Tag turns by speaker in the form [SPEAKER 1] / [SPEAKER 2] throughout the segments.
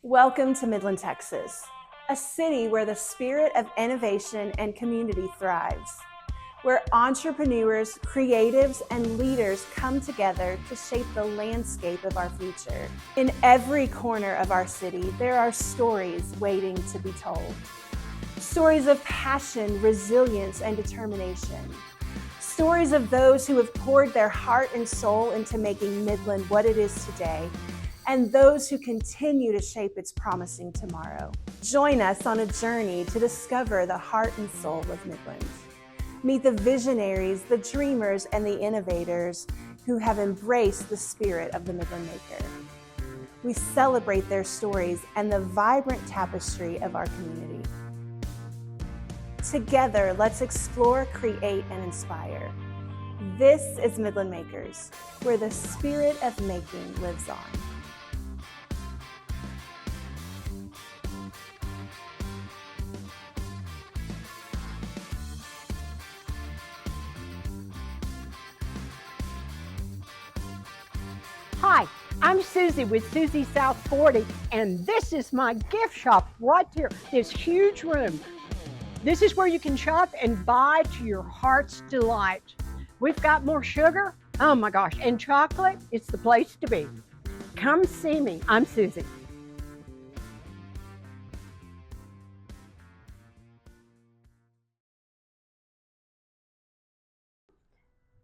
[SPEAKER 1] Welcome to Midland, Texas, a city where the spirit of innovation and community thrives, where entrepreneurs, creatives, and leaders come together to shape the landscape of our future. In every corner of our city, there are stories waiting to be told. Stories of passion, resilience, and determination. Stories of those who have poured their heart and soul into making Midland what it is today, and those who continue to shape its promising tomorrow. Join us on a journey to discover the heart and soul of Midland. Meet the visionaries, the dreamers, and the innovators who have embraced the spirit of the Midland Maker. We celebrate their stories and the vibrant tapestry of our community. Together, let's explore, create, and inspire. This is Midland Makers, where the spirit of making lives on.
[SPEAKER 2] Hi, I'm Susie with Susie South 40, and this is my gift shop right here, this huge room. This is where you can shop and buy to your heart's delight. We've got more sugar, oh my gosh, and chocolate, it's the place to be. Come see me, I'm Susie.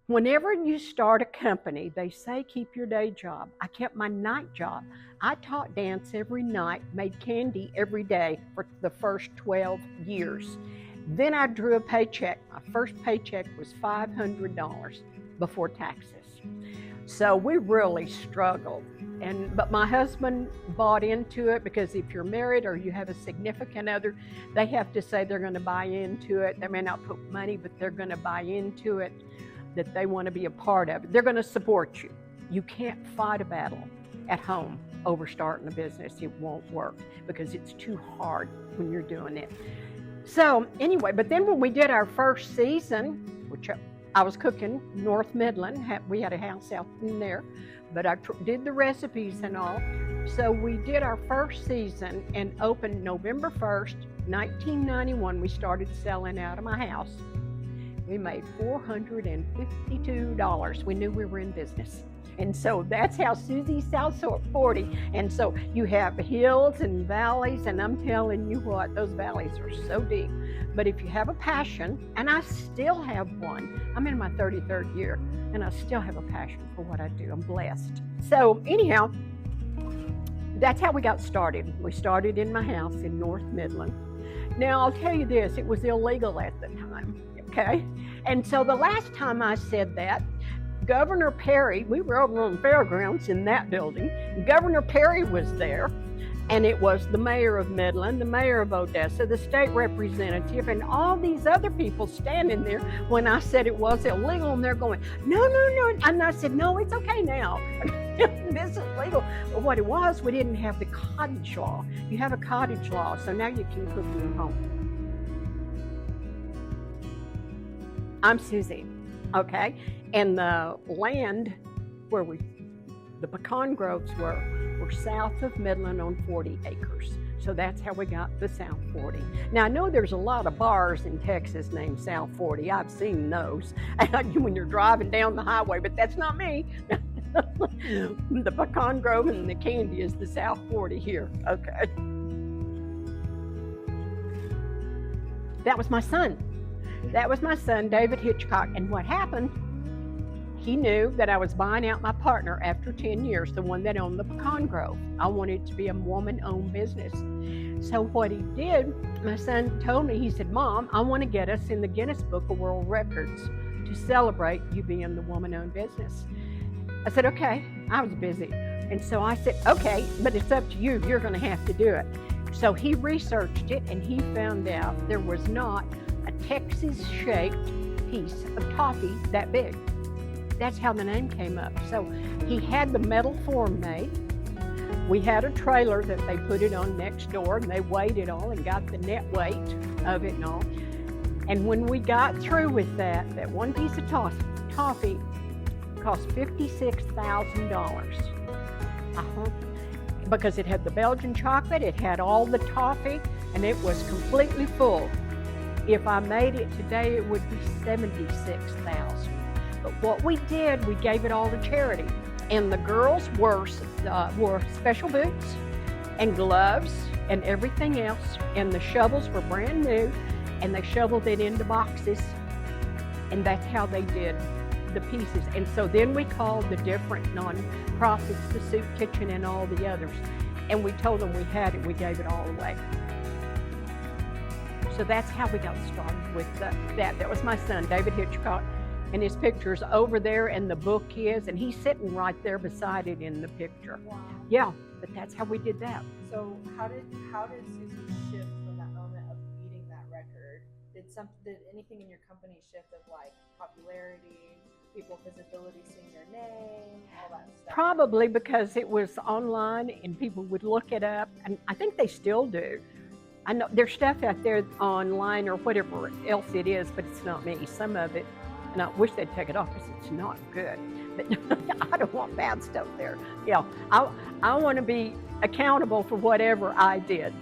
[SPEAKER 2] Whenever you start a company, they say keep your day job. I kept my night job. I taught dance every night, made candy every day for the first 12 years. Then I drew a paycheck. My first paycheck was $500 before taxes. So we really struggled. But my husband bought into it, because if you're married or you have a significant other, they have to say they're going to buy into it. They may not put money, but they're going to buy into it, that they want to be a part of it. They're going to support you. You can't fight a battle at home over starting a business. It won't work because it's too hard when you're doing it. So anyway, but then when we did our first season, which I was cooking North Midland, we had a house out in there, but I did the recipes and all. So we did our first season and opened November 1st, 1991. We started selling out of my house. We made $452. We knew we were in business. And so that's how Susie South 40. And so you have hills and valleys, and I'm telling you what, those valleys are so deep. But if you have a passion, and I still have one, I'm in my 33rd year, and I still have a passion for what I do. I'm blessed. So anyhow, that's how we got started. We started in my house in North Midland. Now I'll tell you this, it was illegal at the time. Okay, and so the last time I said that, Governor Perry, we were over on Fairgrounds in that building, Governor Perry was there, and it was the mayor of Midland, the mayor of Odessa, the state representative, and all these other people standing there when I said it was illegal, and they're going, no, and I said, no, it's okay now. This is legal. But what it was, we didn't have the cottage law. You have a cottage law, so now you can cook in your home. I'm Susie, okay? And the land where the pecan groves were south of Midland on 40 acres. So that's how we got the South 40. Now I know there's a lot of bars in Texas named South 40. I've seen those when you're driving down the highway, but that's not me. The pecan grove and the candy is the South 40 here, okay? That was my son. That was my son, David Hitchcock. And what happened, he knew that I was buying out my partner after 10 years, the one that owned the pecan grove. I wanted it to be a woman-owned business. So what he did, my son told me, he said, Mom, I want to get us in the Guinness Book of World Records to celebrate you being the woman-owned business. I said, okay. I was busy. And so I said, okay, but it's up to you. You're going to have to do it. So he researched it, and he found out there was not a Texas-shaped piece of toffee that big. That's how the name came up. So he had the metal form made. We had a trailer that they put it on next door, and they weighed it all and got the net weight of it and all. And when we got through with that one piece of toffee cost $56,000. because it had the Belgian chocolate, it had all the toffee, and it was completely full. If I made it today, it would be $76,000. But what we did, we gave it all to charity. And the girls wore special boots and gloves and everything else, and the shovels were brand new, and they shoveled it into boxes, and that's how they did the pieces. And so then we called the different non-profits, the Soup Kitchen and all the others, and we told them we had it, we gave it all away. So that's how we got started with that. That was my son, David Hitchcock, and his picture's over there, and the book is, and he's sitting right there beside it in the picture.
[SPEAKER 3] Wow.
[SPEAKER 2] Yeah, but that's how we did that.
[SPEAKER 3] So how did Susie shift from that moment of beating that record? Did anything in your company shift of like popularity, people visibility, seeing your name, all that stuff?
[SPEAKER 2] Probably because it was online and people would look it up, and I think they still do. I know there's stuff out there online or whatever else it is, but it's not me. Some of it, and I wish they'd take it off because it's not good. But I don't want bad stuff there. Yeah, I want to be accountable for whatever I did.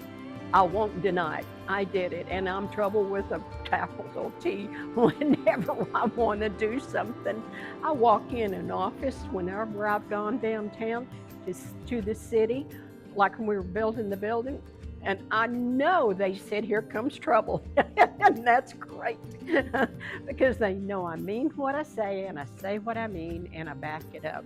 [SPEAKER 2] I won't deny it. I did it, and I'm trouble with a capital T whenever I want to do something. I walk in an office whenever I've gone downtown to the city, like when we were building the building, and I know they said, "Here comes trouble." And that's great because they know I mean what I say, and I say what I mean, and I back it up.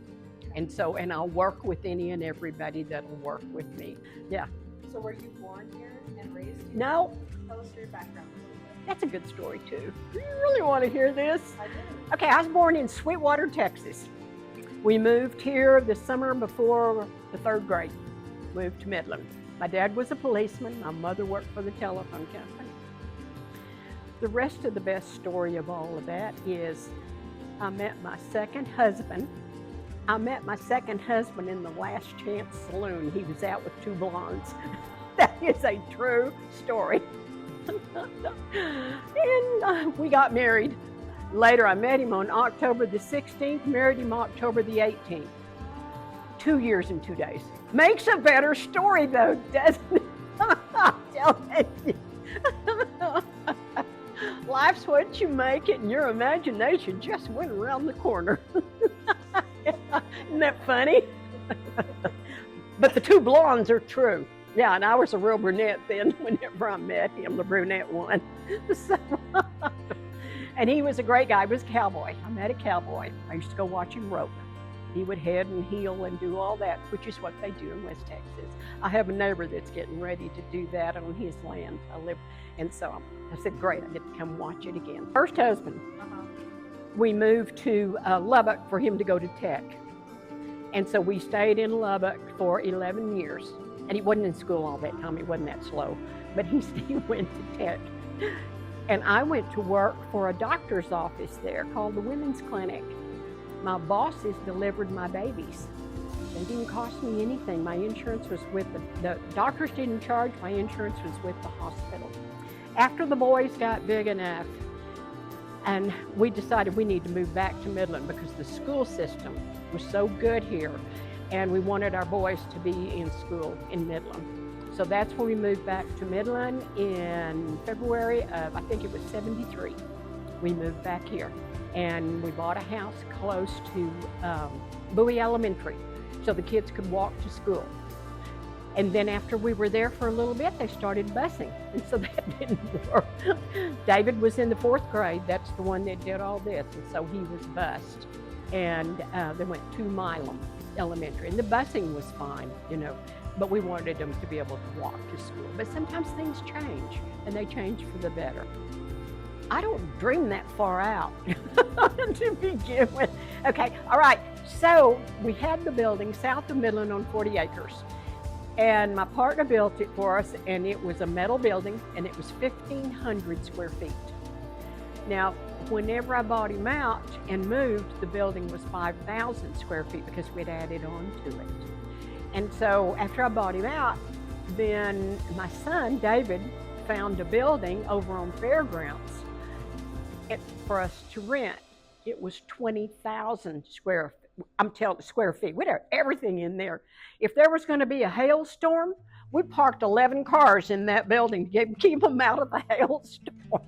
[SPEAKER 2] And so, and I'll work with any and everybody that'll work with me. Yeah.
[SPEAKER 3] So were you born here and raised here?
[SPEAKER 2] No.
[SPEAKER 3] Tell us your background a little bit.
[SPEAKER 2] That's a good story too. Do you really want to hear this?
[SPEAKER 3] I do.
[SPEAKER 2] Okay, I was born in Sweetwater, Texas. We moved here the summer before the 3rd grade. Moved to Midland. My dad was a policeman. My mother worked for the telephone company. The rest of the best story of all of that is I met my second husband. I met my second husband in the Last Chance Saloon. He was out with 2 blondes. That is a true story. And we got married. Later, I met him on October the 16th, married him October the 18th. 2 years and 2 days. Makes a better story though, doesn't it? I'm telling you. Life's what you make it, and your imagination just went around the corner. Isn't that funny? But the 2 blondes are true. Yeah, and I was a real brunette then whenever I met him, the brunette one. So, and he was a great guy. He was a cowboy. I met a cowboy. I used to go watch him rope. He would head and heel and do all that, which is what they do in West Texas. I have a neighbor that's getting ready to do that on his land. And so I said, great, I get to come watch it again. First husband, we moved to Lubbock for him to go to Tech. And so we stayed in Lubbock for 11 years. And he wasn't in school all that time, he wasn't that slow, but he went to Tech. And I went to work for a doctor's office there called the Women's Clinic. My bosses delivered my babies. They didn't cost me anything. My insurance was with the doctors didn't charge, my insurance was with the hospital. After the boys got big enough, and we decided we need to move back to Midland because the school system was so good here, and we wanted our boys to be in school in Midland. So that's when we moved back to Midland in February of, I think it was 73. We moved back here, and we bought a house close to Bowie Elementary so the kids could walk to school. And then after we were there for a little bit, they started busing, and so that didn't work. David was in the 4th grade. That's the one that did all this, and so he was bused. And they went to Milam Elementary, and the busing was fine, you know, but we wanted them to be able to walk to school. But sometimes things change, and they change for the better. I don't dream that far out to begin with. Okay, all right, so we had the building south of Midland on 40 acres. And my partner built it for us, and it was a metal building, and it was 1,500 square feet. Now, whenever I bought him out and moved, the building was 5,000 square feet because we'd added on to it. And so after I bought him out, then my son, David, found a building over on Fairgrounds for us to rent. It was 20,000 square I'm telling square feet. We'd have everything in there. If there was going to be a hailstorm, we parked 11 cars in that building to keep them out of the hailstorm.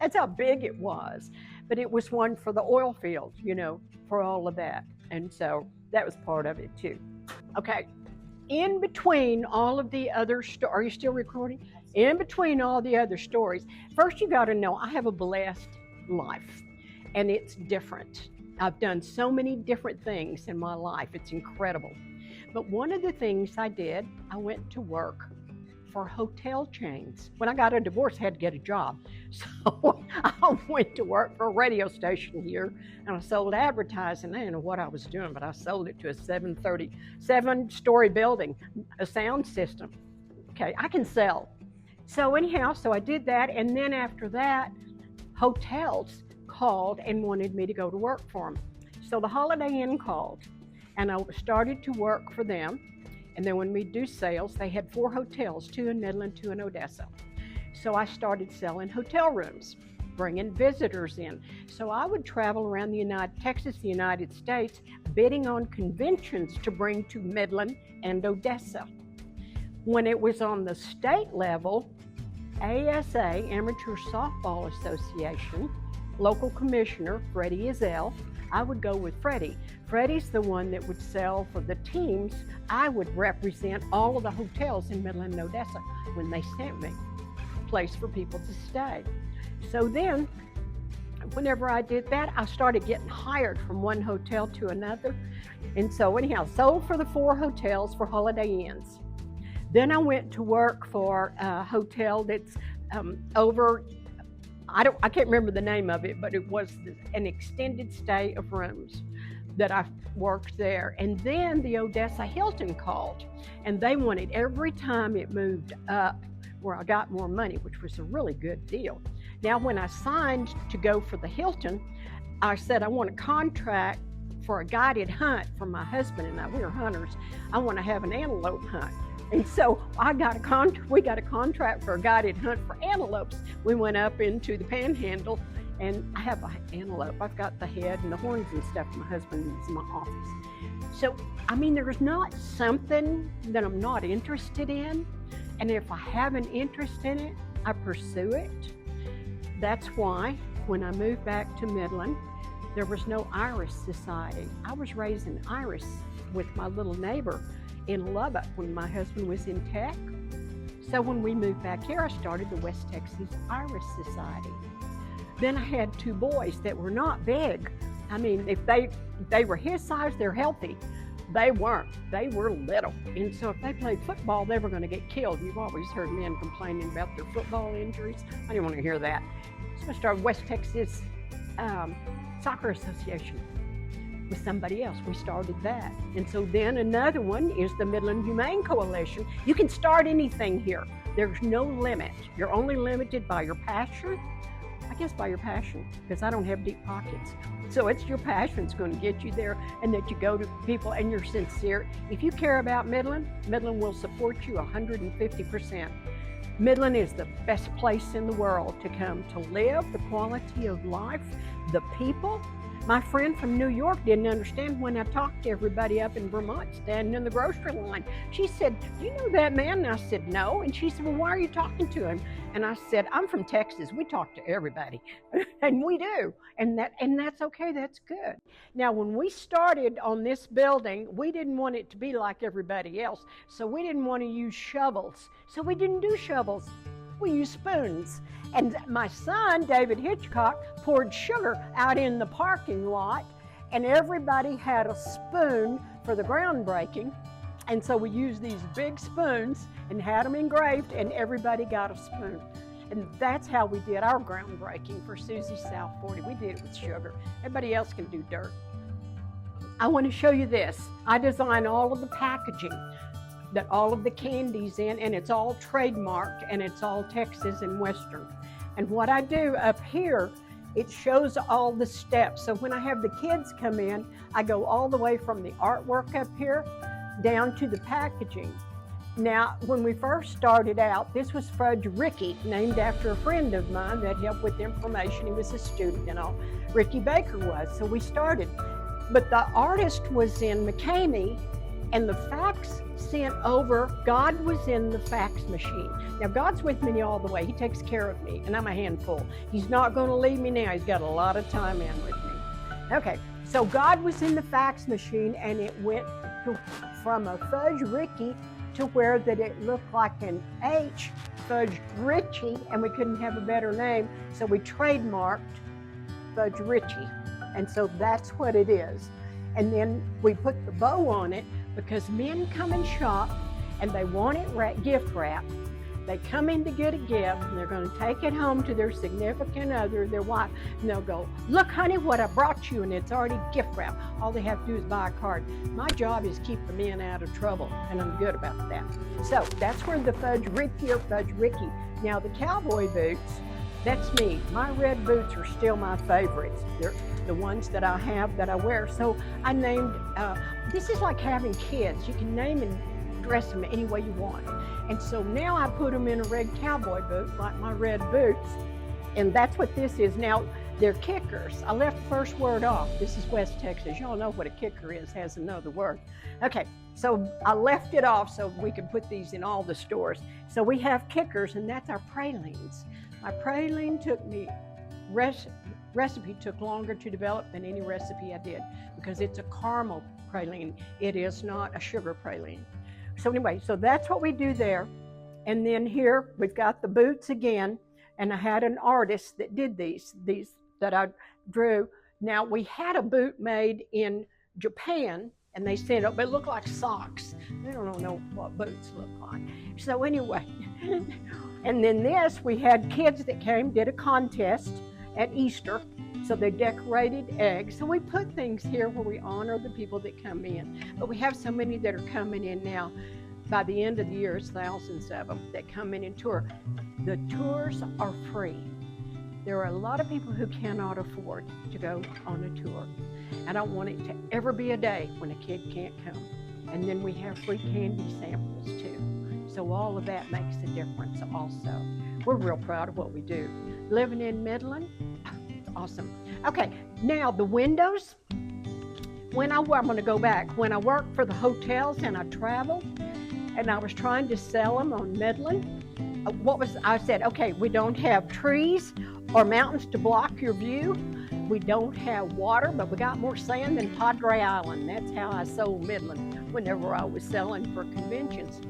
[SPEAKER 2] That's how big it was. But it was one for the oil fields, you know, for all of that. And so that was part of it too. Okay, in between all of the other are you still recording? In between all the other stories, first you got to know I have a blessed life, and it's different. I've done so many different things in my life. It's incredible. But one of the things I did, I went to work for hotel chains. When I got a divorce, I had to get a job. So I went to work for a radio station here, and I sold advertising. I didn't know what I was doing, but I sold it to a 7-story building, a sound system. Okay, I can sell. So anyhow, so I did that, and then after that, hotels called and wanted me to go to work for them. So the Holiday Inn called, and I started to work for them. And then when we do sales, they had 4 hotels, 2 in Midland, 2 in Odessa. So I started selling hotel rooms, bringing visitors in. So I would travel around Texas, the United States, bidding on conventions to bring to Midland and Odessa. When it was on the state level, ASA, Amateur Softball Association, local commissioner, Freddie Izell, I would go with Freddie. Freddie's the one that would sell for the teams. I would represent all of the hotels in Midland and Odessa when they sent me a place for people to stay. So then, whenever I did that, I started getting hired from one hotel to another. And so anyhow, sold for the 4 hotels for Holiday Inns. Then I went to work for a hotel that's over, I can't remember the name of it, but it was an extended stay of rooms that I worked there. And then the Odessa Hilton called, and they wanted every time it moved up where I got more money, which was a really good deal. Now, when I signed to go for the Hilton, I said I want a contract for a guided hunt for my husband and I. We were hunters. I want to have an antelope hunt. And so we got a contract for a guided hunt for antelopes. We went up into the Panhandle, and I have an antelope. I've got the head and the horns and stuff. My husband is in my office. So, I mean, there's not something that I'm not interested in. And if I have an interest in it, I pursue it. That's why when I moved back to Midland, there was no Irish Society. I was raising Irish with my little neighbor in Lubbock when my husband was in tech. So when we moved back here, I started the West Texas Irish Society. Then I had 2 boys that were not big. I mean, if they were his size, they're healthy. They weren't. They were little. And so if they played football, they were going to get killed. You've always heard men complaining about their football injuries. I didn't want to hear that. So I started West Texas Soccer Association with somebody else. We started that. And so then another one is the Midland Humane Coalition. You can start anything here. There's no limit. You're only limited by your passion. I guess by your passion, because I don't have deep pockets. So it's your passion that's going to get you there, and that you go to people and you're sincere. If you care about Midland, Midland will support you 150%. Midland is the best place in the world to come to live, the quality of life, the people. My friend from New York didn't understand when I talked to everybody up in Vermont standing in the grocery line. She said, "Do you know that man?" And I said, "No." And she said, "Well, why are you talking to him?" And I said, "I'm from Texas. We talk to everybody." And we do. And that's okay. That's good. Now, when we started on this building, we didn't want it to be like everybody else. So we didn't want to use shovels. So we didn't do shovels. We used spoons. And my son, David Hitchcock, poured sugar out in the parking lot, and everybody had a spoon for the groundbreaking. And so we used these big spoons and had them engraved, and everybody got a spoon. And that's how we did our groundbreaking for Susie South 40. We did it with sugar. Everybody else can do dirt. I want to show you this. I design all of the packaging that all of the candy's in, and it's all trademarked, and it's all Texas and Western. And what I do up here, it shows all the steps. So when I have the kids come in, I go all the way from the artwork up here down to the packaging. Now, when we first started out, this was Fudge Ricky, named after a friend of mine that helped with information. He was a student and all. Ricky Baker was. So we started But the artist was in McCamey, and the fax sent over, God was in the fax machine. Now, God's with me all the way. He takes care of me, and I'm a handful. He's not going to leave me now. He's got a lot of time in with me. Okay, so God was in the fax machine, and it went from a Fudge Ricky to where that it looked like an H, Fudge Richie, and we couldn't have a better name, so we trademarked Fudge Richie, and so that's what it is. And then we put the bow on it because men come and shop and they want it gift wrapped. They come in to get a gift and they're going to take it home to their significant other, their wife, and they'll go, look honey what I brought you, and it's already gift wrapped. All they have to do is buy a card. My job is keep the men out of trouble, and I'm good about that. So that's where the Fudge Ricky or Fudge Ricky. Now the cowboy boots, that's me. My red boots are still my favorites. They're the ones that I have that I wear. So I named, this is like having kids. You can name and dress them any way you want. And so now I put them in a red cowboy boot, like my red boots. And that's what this is. Now, they're kickers. I left the first word off. This is West Texas. Y'all know what a kicker is, has another word. Okay, so I left it off so we could put these in all the stores. So we have kickers, and that's our pralines. My praline took me, recipe took longer to develop than any recipe I did because it's a caramel praline. It is not a sugar praline. So anyway, so that's what we do there. And then here we've got the boots again. And I had an artist that did these that I drew. Now we had a boot made in Japan and they sent it, but it looked like socks. They don't know what boots look like. So anyway, and then this, we had kids that came, did a contest at Easter. So they decorated eggs. So we put things here where we honor the people that come in. But we have so many that are coming in now. By the end of the year, it's thousands of them that come in and tour. The tours are free. There are a lot of people who cannot afford to go on a tour. I don't want it to ever be a day when a kid can't come. And then we have free candy samples too. So all of that makes a difference also. We're real proud of what we do. Living in Midland, awesome. Okay, now the windows. I'm going to go back. When I worked for the hotels and I traveled and I was trying to sell them on Midland, I said, okay, we don't have trees or mountains to block your view. We don't have water, but we got more sand than Padre Island. That's how I sold Midland whenever I was selling for conventions.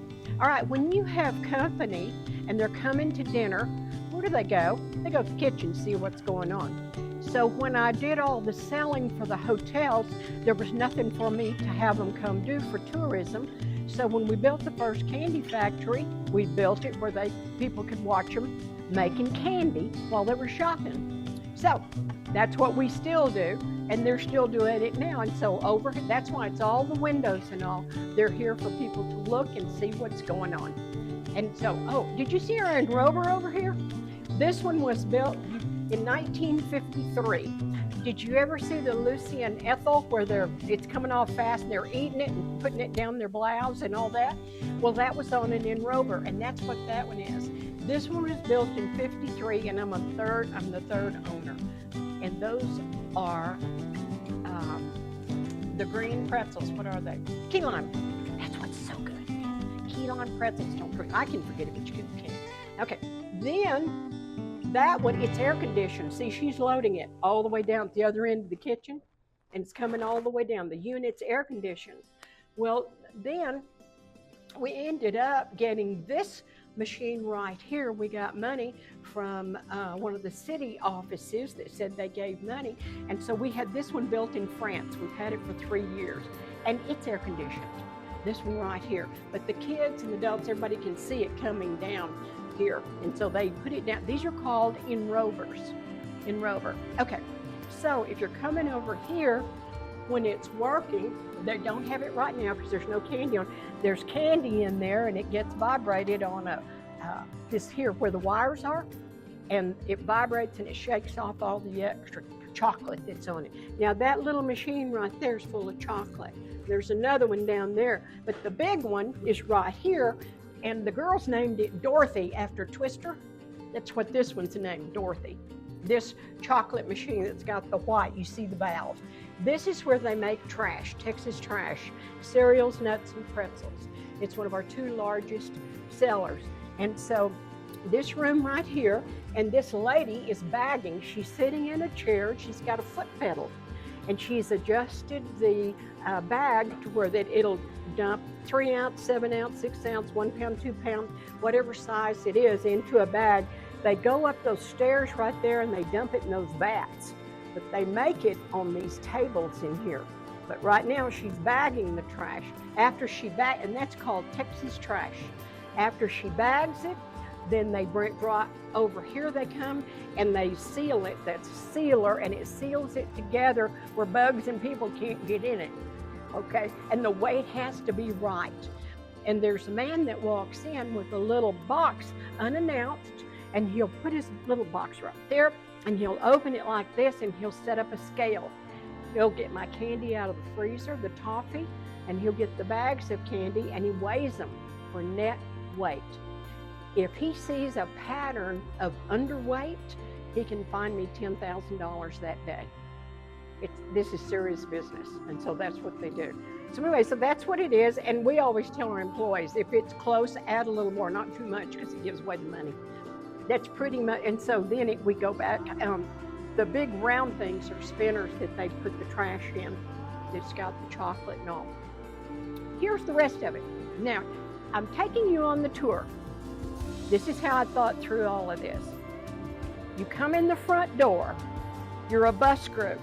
[SPEAKER 2] All right, when you have company and they're coming to dinner, where do they go? They go to the kitchen, see what's going on. So when I did all the selling for the hotels, there was nothing for me to have them come do for tourism. So when we built the first candy factory, we built it where people could watch them making candy while they were shopping. So that's what we still do, and they're still doing it now. And so that's why it's all the windows and all. They're here for people to look and see what's going on. And so, did you see our Land Rover over here? This one was built in 1953. Did you ever see the Lucy and Ethel where it's coming off fast and they're eating it and putting it down their blouse and all that? Well, that was on an Land Rover, and that's what that one is. This one was built in 53, and I'm the third owner. And those are the green pretzels. What are they? Key lime. That's what's so good. Key lime pretzels. I can forget it, but you can't. Okay, then that one, it's air conditioned. See, she's loading it all the way down at the other end of the kitchen, and it's coming all the way down. The unit's air conditioned. Well, then we ended up getting this machine right here. We got money from one of the city offices that said they gave money, and so we had this one built in France. We've had it for 3 years, and it's air conditioned. This one right here, but the kids and adults, everybody can see it coming down here, and so they put it down. These are called enrovers. Enrover. Okay, so if you're coming over here when it's working, they don't have it right now because there's no candy on. There's candy in there, and it gets vibrated on this here where the wires are, and it vibrates and it shakes off all the extra chocolate that's on it. Now that little machine right there is full of chocolate. There's another one down there, but the big one is right here, and the girls named it Dorothy after Twister. That's what this one's named, Dorothy. This chocolate machine that's got the white, you see the valve. This is where they make trash, Texas trash, cereals, nuts, and pretzels. It's one of our 2 largest sellers. And so this room right here, and this lady is bagging. She's sitting in a chair. She's got a foot pedal, and she's adjusted the bag to where that it'll dump 3 ounce, 7 ounce, 6 ounce, 1 pound, 2 pound, whatever size it is, into a bag. They go up those stairs right there and they dump it in those vats. But they make it on these tables in here. But right now she's bagging the trash. After she and that's called Texas trash. After she bags it, then they bring right over here. They come and they seal it. That's a sealer, and it seals it together where bugs and people can't get in it. Okay, and the weight has to be right. And there's a man that walks in with a little box unannounced, and he'll put his little box right there, and he'll open it like this, and he'll set up a scale. He'll get my candy out of the freezer, the toffee, and he'll get the bags of candy, and he weighs them for net weight. If he sees a pattern of underweight, he can find me $10,000 that day. This is serious business, and so that's what they do. So anyway, so that's what it is, and we always tell our employees, if it's close, add a little more, not too much, because it gives away the money. That's pretty much, and so then we go back. The big round things are spinners that they put the trash in. It's got the chocolate and all. Here's the rest of it. Now, I'm taking you on the tour. This is how I thought through all of this. You come in the front door. You're a bus group.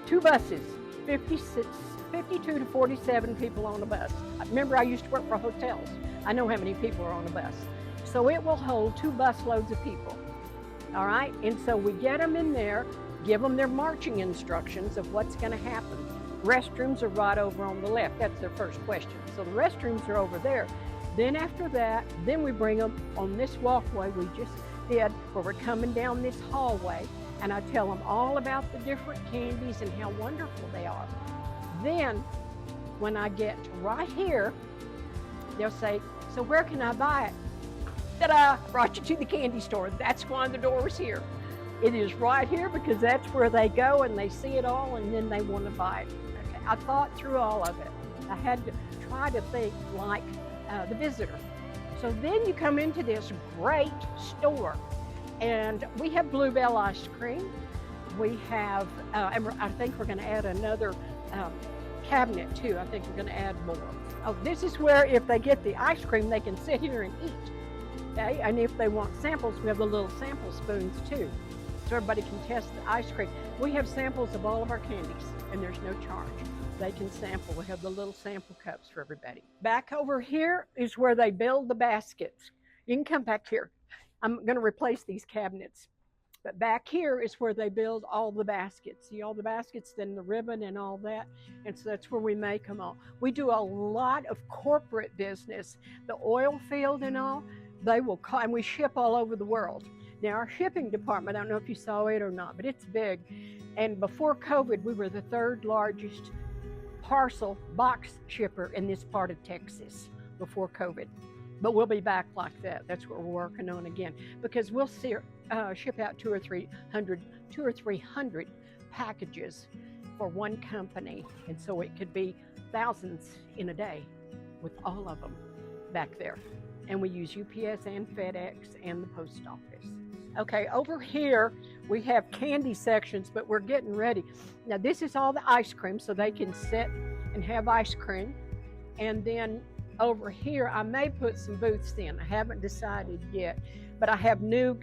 [SPEAKER 2] 2 buses, 52 to 47 people on a bus. Remember, I used to work for hotels. I know how many people are on a bus. So it will hold 2 busloads of people. All right, and so we get them in there, give them their marching instructions of what's going to happen. Restrooms are right over on the left. That's their first question. So the restrooms are over there. Then after that, then we bring them on this walkway we just did, where we're coming down this hallway, and I tell them all about the different candies and how wonderful they are. Then, when I get right here, they'll say, so where can I buy it? Ta-da, brought you to the candy store. That's why the door is here. It is right here because that's where they go and they see it all and then they want to buy it. Okay. I thought through all of it. I had to try to think like the visitor. So then you come into this great store, and we have Bluebell ice cream. We have, and I think we're going to add another cabinet too. I think we're going to add more. Oh, this is where if they get the ice cream, they can sit here and eat. Okay, and if they want samples, we have the little sample spoons too, so everybody can test the ice cream. We have samples of all of our candies, and there's no charge. They can sample. We have the little sample cups for everybody. Back over here is where they build the baskets. You can come back here. I'm going to replace these cabinets. But back here is where they build all the baskets. See all the baskets, then the ribbon and all that. And so that's where we make them all. We do a lot of corporate business. The oil field and all, they will call, and we ship all over the world. Now our shipping department, I don't know if you saw it or not, but it's big. And before COVID, we were the 3rd largest parcel box shipper in this part of Texas before COVID. But we'll be back like that. That's what we're working on again, because we'll ship out 200 or 300 packages for one company. And so it could be thousands in a day with all of them back there. And we use UPS and FedEx and the post office. Okay, over here we have candy sections, but we're getting ready. Now this is all the ice cream, so they can sit and have ice cream. And then over here, I may put some booths in. I haven't decided yet, but I have new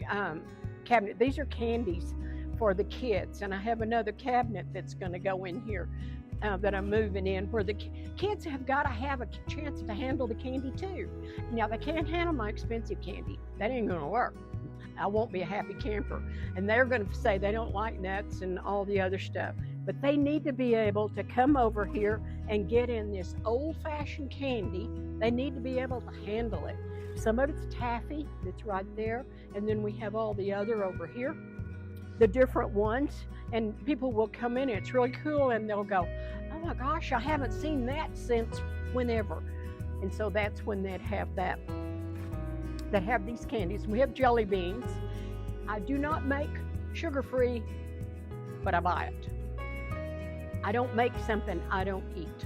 [SPEAKER 2] cabinet. These are candies for the kids, and I have another cabinet that's going to go in here that I'm moving in, where the kids have got to have a chance to handle the candy too. Now they can't handle my expensive candy. That ain't going to work. I won't be a happy camper. And they're going to say they don't like nuts and all the other stuff. But they need to be able to come over here and get in this old-fashioned candy. They need to be able to handle it. Some of it's taffy, that's right there. And then we have all the other over here, the different ones. And people will come in, and it's really cool, and they'll go, oh my gosh, I haven't seen that since whenever. And so that's when they'd have that. That have these candies. We have jelly beans. I do not make sugar-free, but I buy it. I don't make something I don't eat,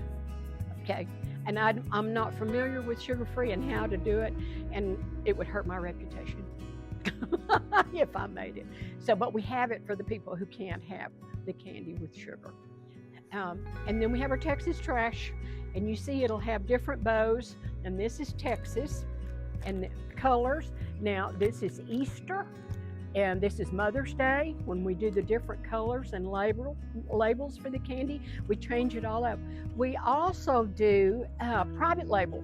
[SPEAKER 2] okay? And I'm not familiar with sugar-free and how to do it, and it would hurt my reputation if I made it. So, but we have it for the people who can't have the candy with sugar. And then we have our Texas trash, and you see it'll have different bows, and this is Texas, and the colors. Now, this is Easter, and this is Mother's Day. When we do the different colors and labels for the candy, we change it all up. We also do private label.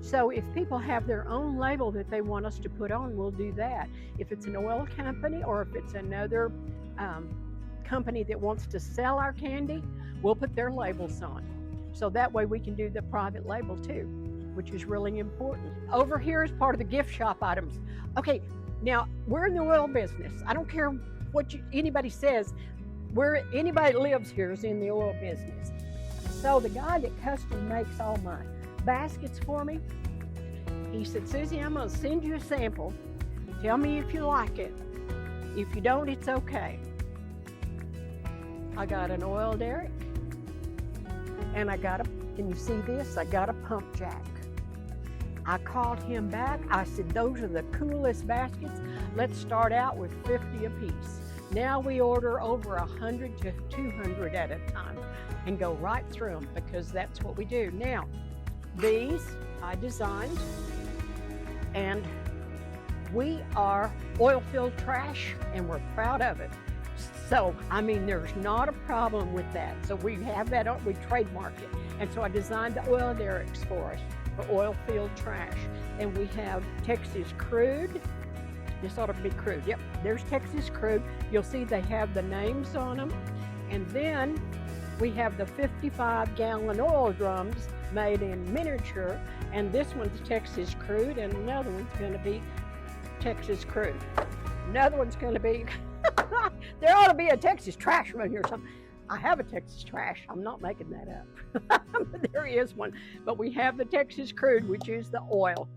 [SPEAKER 2] So if people have their own label that they want us to put on, we'll do that. If it's an oil company or if it's another company that wants to sell our candy, we'll put their labels on. So that way we can do the private label too, which is really important. Over here is part of the gift shop items. Okay, now we're in the oil business. I don't care what anybody says. Anybody that lives here is in the oil business. So the guy that custom makes all my baskets for me, he said, Susie, I'm going to send you a sample. Tell me if you like it. If you don't, it's okay. I got an oil derrick, and can you see this? I got a pump jack. I called him back. I said, those are the coolest baskets. Let's start out with 50 apiece. Now we order over 100 to 200 at a time and go right through them because that's what we do. Now, these I designed, and we are oil-filled trash, and we're proud of it. So, I mean, there's not a problem with that. So we have that, we trademark it. And so I designed the oil derricks for us, for oil-filled trash. And we have Texas Crude. This ought to be crude. Yep, there's Texas Crude. You'll see they have the names on them. And then we have the 55-gallon oil drums made in miniature. And this one's Texas Crude, and another one's going to be Texas Crude. Another one's going to be, there ought to be a Texas Trash one here or something. I have a Texas Trash. I'm not making that up. There is one. But we have the Texas Crude, which is the oil.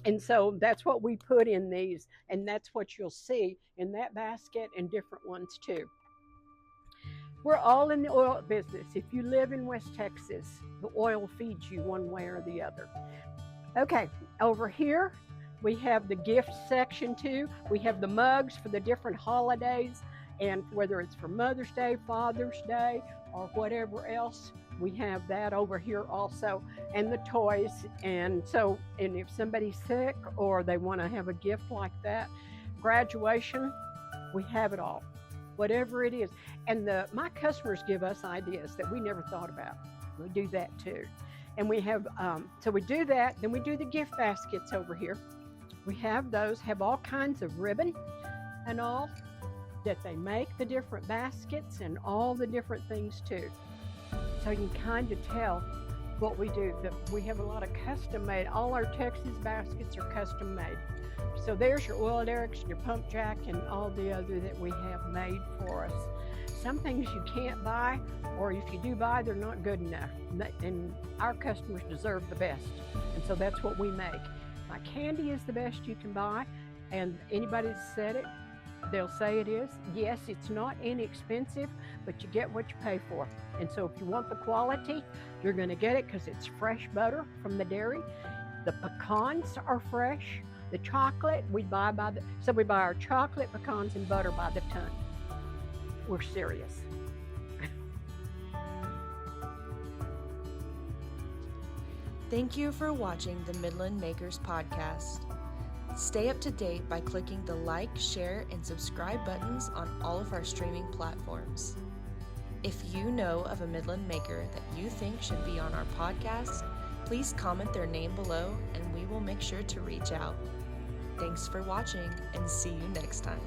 [SPEAKER 2] And so that's what we put in these, and that's what you'll see in that basket and different ones too. We're all in the oil business. If you live in West Texas, the oil feeds you one way or the other. Okay, over here, we have the gift section too. We have the mugs for the different holidays, and whether it's for Mother's Day, Father's Day, or whatever else, we have that over here also, and the toys. And so, and if somebody's sick or they want to have a gift like that, graduation, we have it all, whatever it is. And my customers give us ideas that we never thought about. We do that too. And we have, so we do that, then we do the gift baskets over here. We have those, have all kinds of ribbon and all that they make the different baskets and all the different things too. So you can kind of tell what we do. We have a lot of custom made. All our Texas baskets are custom made. So there's your oil derricks and your pump jack and all the other that we have made for us. Some things you can't buy, or if you do buy, they're not good enough. And our customers deserve the best. And so that's what we make. My candy is the best you can buy, and anybody that's said it, they'll say it is. Yes, it's not inexpensive, but you get what you pay for. And so if you want the quality, you're going to get it because it's fresh butter from the dairy. The pecans are fresh. The chocolate we buy so we buy our chocolate, pecans, and butter by the ton. We're serious.
[SPEAKER 4] Thank you for watching the Midland Makers Podcast. Stay up to date by clicking the like, share, and subscribe buttons on all of our streaming platforms. If you know of a Midland maker that you think should be on our podcast, please comment their name below and we will make sure to reach out. Thanks for watching and see you next time.